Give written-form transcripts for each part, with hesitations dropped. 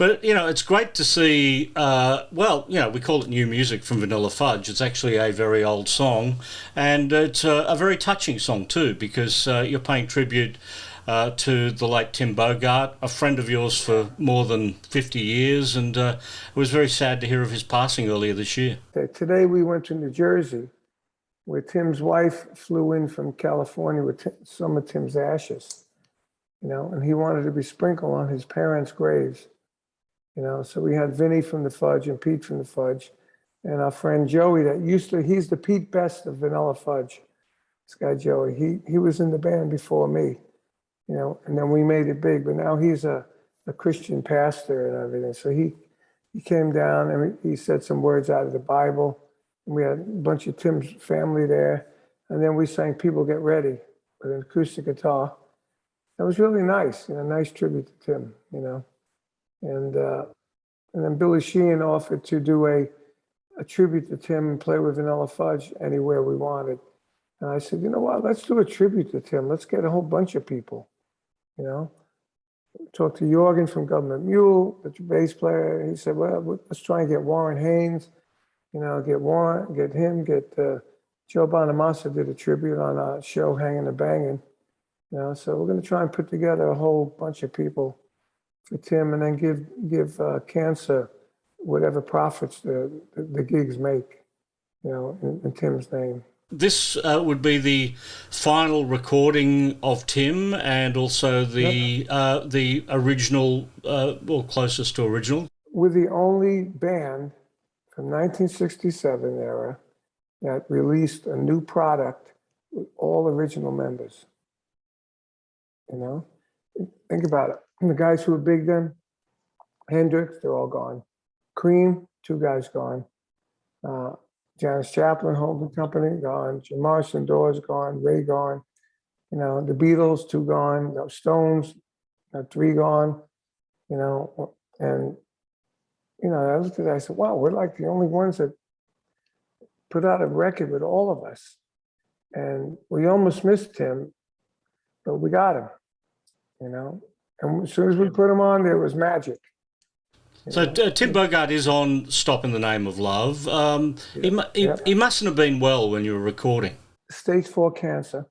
But, it's great to see, we call it new music from Vanilla Fudge. It's actually a very old song, and it's a very touching song too, because you're paying tribute to the late Tim Bogert, a friend of yours for more than 50 years, and it was very sad to hear of his passing earlier this year. Today we went to New Jersey, where Tim's wife flew in from California with some of Tim's ashes, and he wanted to be sprinkled on his parents' graves. So we had Vinny from the Fudge and Pete from the Fudge, and our friend Joey he's the Pete Best of Vanilla Fudge. This guy Joey, he was in the band before me, and then we made it big, but now he's a Christian pastor and everything. So he came down and he said some words out of the Bible, and we had a bunch of Tim's family there, and then we sang People Get Ready with an acoustic guitar. It was really nice, nice tribute to Tim, And then Billy Sheehan offered to do a tribute to Tim and play with Vanilla Fudge anywhere we wanted. And I said, you know what, let's do a tribute to Tim. Let's get a whole bunch of people, Talked to Jorgen from Government Mule, the bass player. He said, well, let's try and get Warren Haynes, get Warren, get him, get Joe Bonamassa did a tribute on our show, Hanging and Banging. So we're going to try and put together a whole bunch of people for Tim, and then give cancer whatever profits the gigs make, in Tim's name. This would be the final recording of Tim, and also the original, or closest to original. We're the only band from 1967 era that released a new product with all original members. Think about it. The guys who were big then, Hendrix, they're all gone. Cream, 2 guys gone. Janis Joplin holding company, gone. Jim Morrison, Doors, gone. Ray, gone. The Beatles, 2 gone. The Stones, 3 gone. And I looked at it, I said, wow, we're like the only ones that put out a record with all of us. And we almost missed him, but we got him, And as soon as we put him on, there was magic. So Tim Bogert is on Stop in the Name of Love. He mustn't have been well when you were recording. Stage 4 cancer.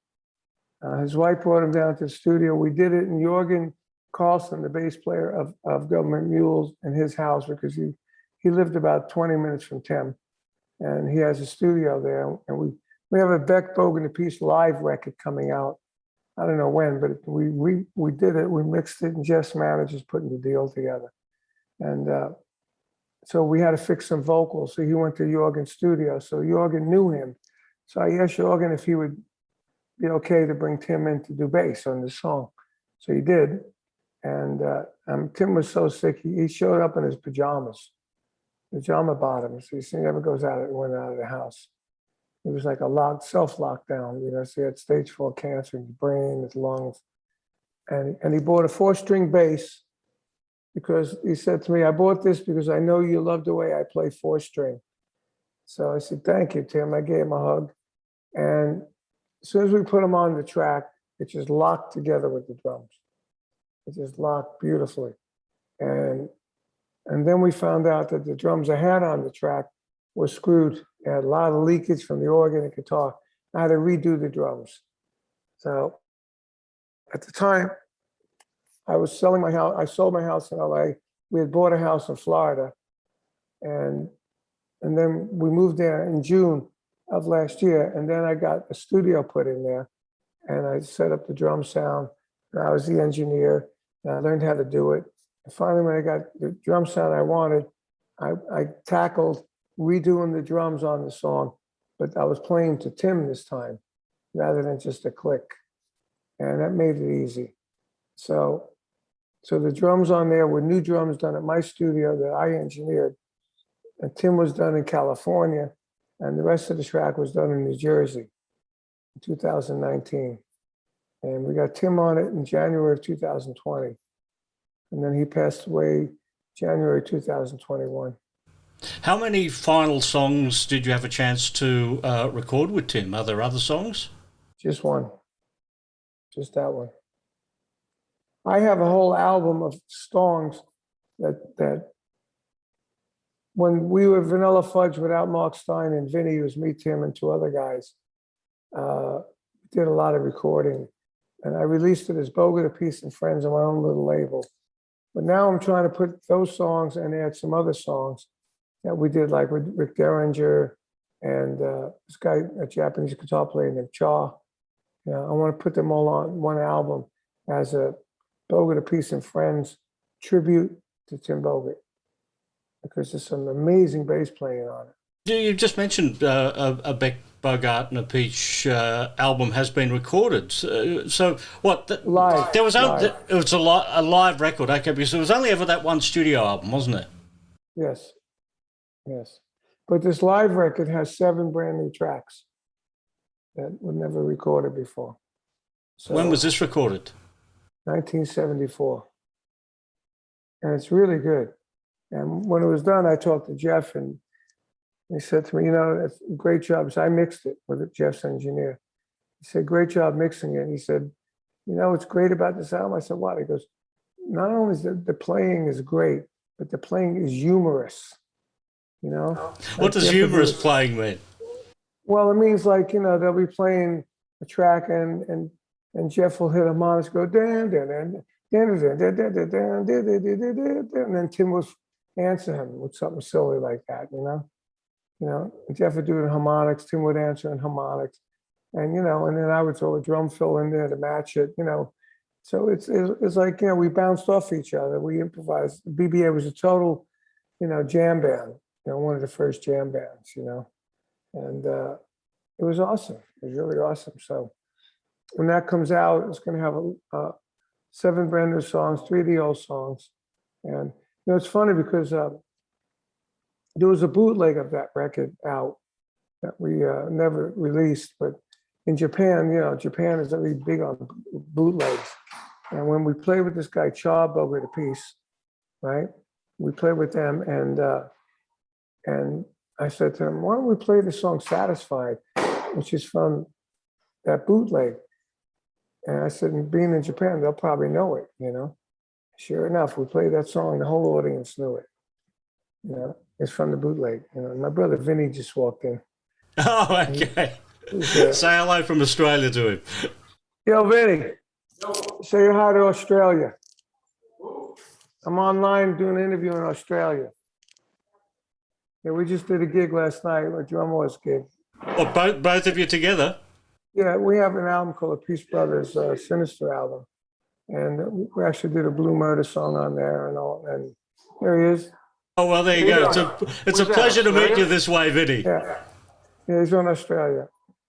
His wife brought him down to the studio. We did it in Jorgen Carlson, the bass player of Government Mules, in his house, because he lived about 20 minutes from Tim. And he has a studio there. And we have a Beck Bogan Appice live record coming out. I don't know when, but we did it. We mixed it, and Jeff's manager's putting the deal together. And so we had to fix some vocals. So he went to Jorgen's studio. So Jorgen knew him. So I asked Jorgen if he would be okay to bring Tim in to do bass on the song. So he did. And Tim was so sick, he showed up in his pajama bottoms. He never goes out and went out of the house. He was like a self-lockdown, so he had stage 4 cancer in his brain, his lungs. And he bought a 4-string bass because he said to me, I bought this because I know you love the way I play 4-string. So I said, thank you, Tim. I gave him a hug. And as soon as we put him on the track, it just locked together with the drums. It just locked beautifully. And then we found out that the drums I had on the track were screwed. It had a lot of leakage from the organ and guitar. I had to redo the drums. So at the time, I was selling my house. I sold my house in LA. We had bought a house in Florida. And then we moved there in June of last year. And then I got a studio put in there. And I set up the drum sound. And I was the engineer. And I learned how to do it. And finally, when I got the drum sound I wanted, I tackled redoing the drums on the song. But I was playing to Tim this time, rather than just a click. And that made it easy. So the drums on there were new drums done at my studio that I engineered. And Tim was done in California. And the rest of the track was done in New Jersey in 2019. And we got Tim on it in January of 2020. And then he passed away January 2021. How many final songs did you have a chance to record with Tim? Are there other songs? Just one. Just that one. I have a whole album of songs that when we were Vanilla Fudge without Mark Stein and Vinny, it was me, Tim, and two other guys. Did a lot of recording, and I released it as Bogert, Appice, and Friends on my own little label. But now I'm trying to put those songs and add some other songs that we did, like with Rick Derringer and this guy, a Japanese guitar player named Cha. You know, I want to put them all on one album as a Bogert, Appice, and Friends tribute to Tim Bogert, because there's some amazing bass playing on it. You just mentioned a Beck, Bogert and Appice album has been recorded. So what? Live. There was live. It was a live record, okay? Because there was only ever that one studio album, wasn't it? Yes, yes. But this live record has 7 brand new tracks that were never recorded before. So, when was this recorded? 1974. And it's really good. And when it was done, I talked to Jeff, and he said to me, you know, that's a great job. So I mixed it with Jeff's engineer. He said, great job mixing it. And he said, you know, what's great about this album? I said, what? He goes, not only is the playing is great, but the playing is humorous. You know? What does humorous playing mean? Well, it means, like, you know, they'll be playing a track and Jeff will hit harmonics, go dan dan dan dan dan dan dan dan dan, and then Tim will answer him with something silly like that, you know? You know, Jeff would do it in harmonics, Tim would answer in harmonics, and, you know, and then I would throw a drum fill in there to match it, you know. So it's like, you know, we bounced off each other, we improvised. BBA was a total, you know, jam band, you know, one of the first jam bands, you know, and it was awesome. It was really awesome. So when that comes out, it's going to have 7 brand new songs, 3 of the old songs, and, you know, it's funny because there was a bootleg of that record out that we never released, but in Japan, you know, Japan is really big on bootlegs. And when we played with this guy, Cha, Bogert, Appice, right? We played with them, and I said to him, why don't we play the song Satisfied, which is from that bootleg? And I said, being in Japan, they'll probably know it, you know? Sure enough, we played that song, the whole audience knew it. You know, it's from the bootleg. You know, my brother Vinny just walked in. Oh, okay. Say hello from Australia to him. Yo, Vinny. Say hi to Australia. I'm online doing an interview in Australia. Yeah, we just did a gig last night, a drum wars gig. Well, both of you together? Yeah, we have an album called Appice Brothers Sinister album. And we actually did a Blue Murder song on there and all. And there he is. Oh, well, there you go. It's a pleasure to meet you this way, Vinny. Yeah, he's in Australia.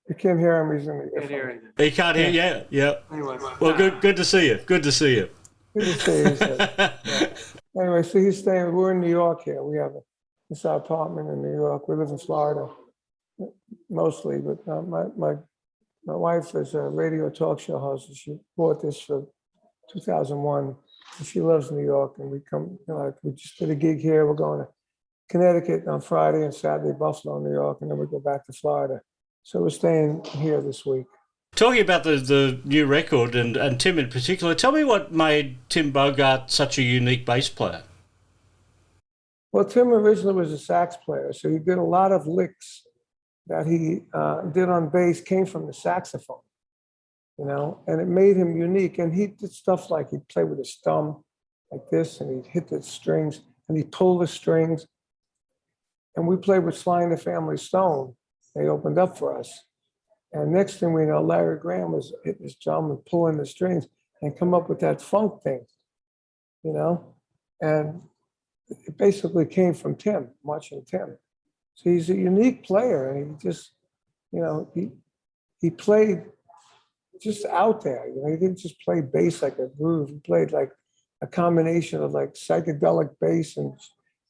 You can't hear him. He's in the. He can't hear you. Yeah. Anyway, well, good to see you. Good to see you. Good to see you. Yeah. Anyway, so he's staying. We're in New York here. We have this our apartment in New York. We live in Florida mostly, but my wife is a radio talk show host. And she bought this for 2001. And she loves New York, and we come. You know, we just did a gig here. We're going to Connecticut on Friday and Saturday, Buffalo, New York, and then we go back to Florida. So we're staying here this week. Talking about the new record and Tim in particular, tell me what made Tim Bogert such a unique bass player. Well, Tim originally was a sax player, so he did a lot of licks that he did on bass came from the saxophone, you know, and it made him unique. And he did stuff like he'd play with his thumb like this, and he'd hit the strings, and he'd pull the strings. And we played with Sly and the Family Stone. They opened up for us. And next thing we know, Larry Graham was hitting his drum and pulling the strings and come up with that funk thing, you know? And it basically came from Tim, watching Tim. So he's a unique player, and he just, you know, he played just out there. You know, he didn't just play bass like a groove. He played like a combination of like psychedelic bass and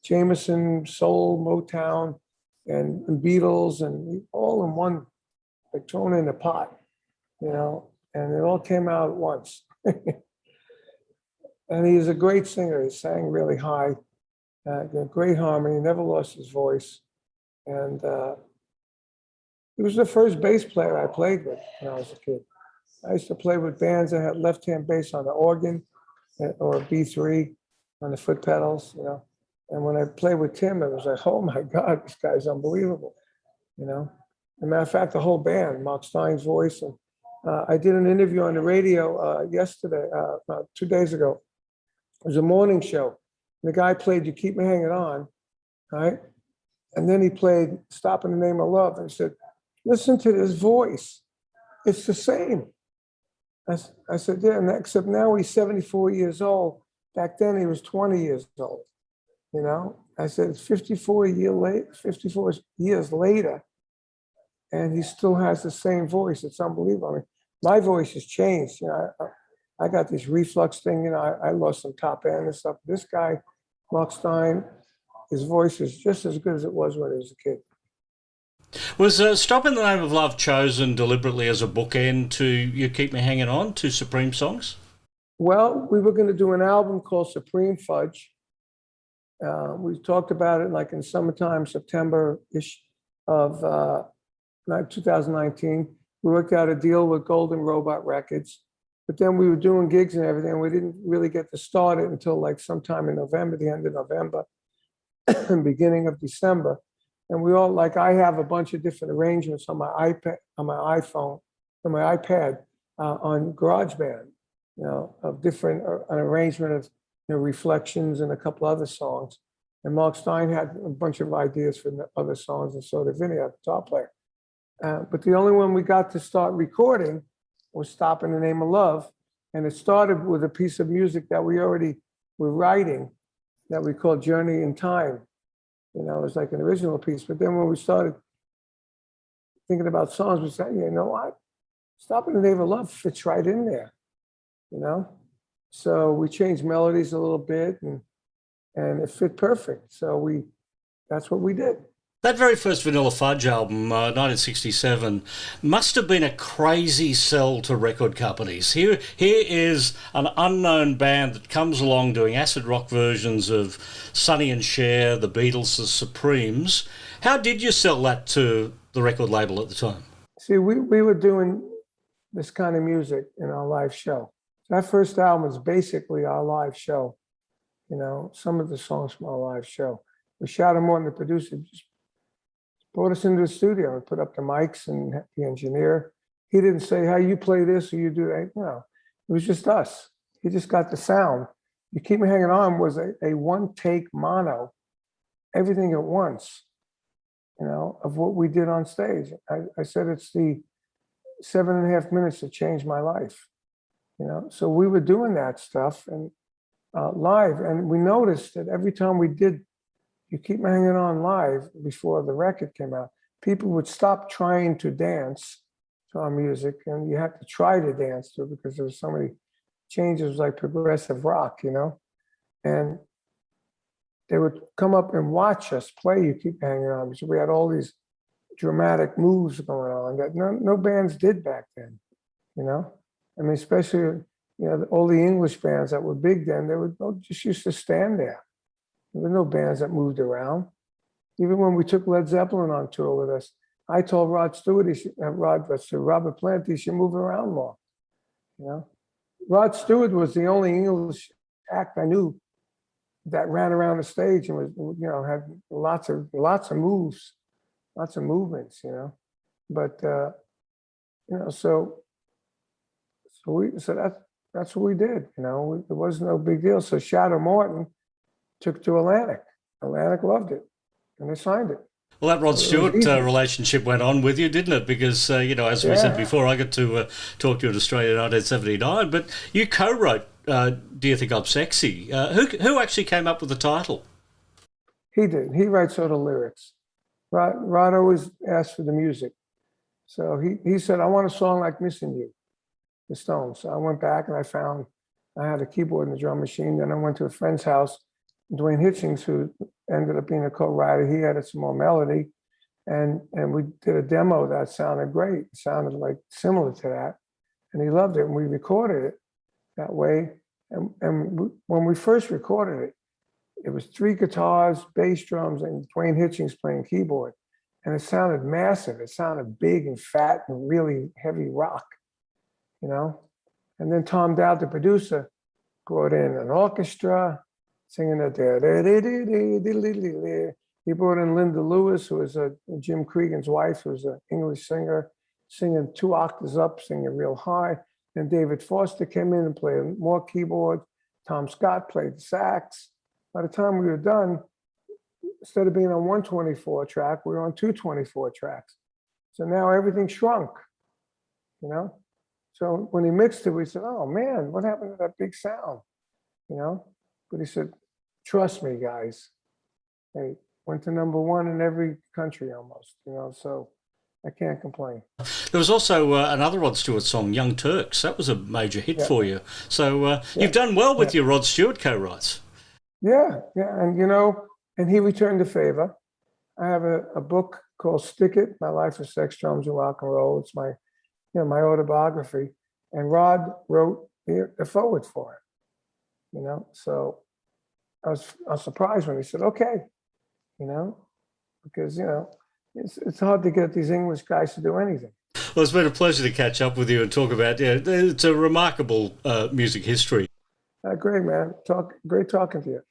Jameson, soul, Motown, and Beatles, and all in one, like thrown in a pot, you know, and it all came out at once. And he is a great singer. He sang really high, great harmony, never lost his voice. And he was the first bass player I played with when I was a kid. I used to play with bands that had left-hand bass on the organ or a B3, on the foot pedals, you know. And when I played with Tim, it was like, oh my God, this guy's unbelievable, you know. As a matter of fact, the whole band, Mark Stein's voice. And I did an interview on the radio yesterday, 2 days ago. It was a morning show. And the guy played You Keep Me Hanging On, right? And then he played Stop in the Name of Love. And he said, listen to this voice. It's the same. I said, yeah, and except now he's 74 years old. Back then he was 20 years old, you know? I said, it's 54 years later, and he still has the same voice. It's unbelievable. I mean, my voice has changed. You know, I got this reflux thing, you know, I lost some top end and stuff. This guy, Mark Stein, his voice is just as good as it was when he was a kid. Was Stop in the Name of Love chosen deliberately as a bookend to You Keep Me Hanging On, to Supreme songs? Well, we were going to do an album called Supreme Fudge. We talked about it like in summertime, September-ish of 2019. We worked out a deal with Golden Robot Records, but then we were doing gigs and everything. We didn't really get to start it until like sometime in November, the end of November, beginning of December. And we all, like, I have a bunch of different arrangements on my iPad, on my iPhone, on my iPad, on GarageBand, you know, of different, an arrangement of, you know, Reflections and a couple other songs. And Mark Stein had a bunch of ideas for the other songs, and so did Vinny, the guitar player. But the only one we got to start recording was Stop in the Name of Love. And it started with a piece of music that we already were writing that we called Journey in Time. You know, it was like an original piece. But then when we started thinking about songs, we said, you know what? Stop in the Name of Love fits right in there, you know? So we changed melodies a little bit, and it fit perfect. So that's what we did. That very first Vanilla Fudge album, 1967, must have been a crazy sell to record companies. Here is an unknown band that comes along doing acid rock versions of Sonny and Cher, the Beatles, the Supremes. How did you sell that to the record label at the time? See, we were doing this kind of music in our live show. That first album was basically our live show. You know, some of the songs from our live show. We shot him on, the producer just brought us into the studio and put up the mics and the engineer. He didn't say, how you play this or you do that. No, it was just us. He just got the sound. You Keep Me Hanging On was a one-take mono, everything at once, you know, of what we did on stage. I said it's the 7.5 minutes that changed my life, you know. So we were doing that stuff and live, and we noticed that every time we did You Keep Me Hanging On live before the record came out, people would stop trying to dance to our music, and you had to try to dance to it because there was so many changes, like progressive rock, you know? And they would come up and watch us play You Keep Me Hanging On, because we had all these dramatic moves going on that no bands did back then, you know? I mean, especially, you know, all the English bands that were big then, they would just used to stand there. There were no bands that moved around. Even when we took Led Zeppelin on tour with us, I told Rod Stewart, Robert Plant, he should move around more. You know, Rod Stewart was the only English act I knew that ran around the stage and was, you know, had lots of moves, lots of movements. You know, but you know, so that's what we did. You know, it was no big deal. So Shadow Morton took to Atlantic. Atlantic loved it, and they signed it. Well, that Rod Stewart relationship went on with you, didn't it? Because, you know, as we said before, I got to talk to you at Australia in 1979, but you co-wrote Do You Think I'm Sexy? Who actually came up with the title? He did. He writes all the lyrics. Rod always asked for the music. So he said, I want a song like Missing You, the Stones. So I went back and I had a keyboard and a drum machine. Then I went to a friend's house, Dwayne Hitchings, who ended up being a co-writer. He added some more melody, and we did a demo that sounded great. It sounded like similar to that, and he loved it. And we recorded it that way. And when we first recorded it, it was 3 guitars, bass drums, and Dwayne Hitchings playing keyboard, and it sounded massive. It sounded big and fat and really heavy rock, you know. And then Tom Dowd, the producer, brought in an orchestra, singing that there. He brought in Linda Lewis, who was Jim Cregan's wife, who was an English singer, singing 2 octaves up, singing real high. And David Foster came in and played more keyboard. Tom Scott played the sax. By the time we were done, instead of being on 124 track, we were on 224 tracks. So now everything shrunk, you know? So when he mixed it, we said, oh man, what happened to that big sound, you know? But he said, trust me, guys. Hey, went to #1 in every country almost, you know, so I can't complain. There was also another Rod Stewart song, Young Turks. That was a major hit for you. So you've done well with your Rod Stewart co-writes. Yeah, and you know, and he returned the favor. I have a book called Stick It, My Life of Sex, Drums, and Rock and Roll. It's my, my autobiography. And Rod wrote the forward for it, you know. So I was surprised when he said, okay, you know, because, you know, it's hard to get these English guys to do anything. Well, it's been a pleasure to catch up with you and talk about, it's a remarkable music history. Great, man. Great talking to you.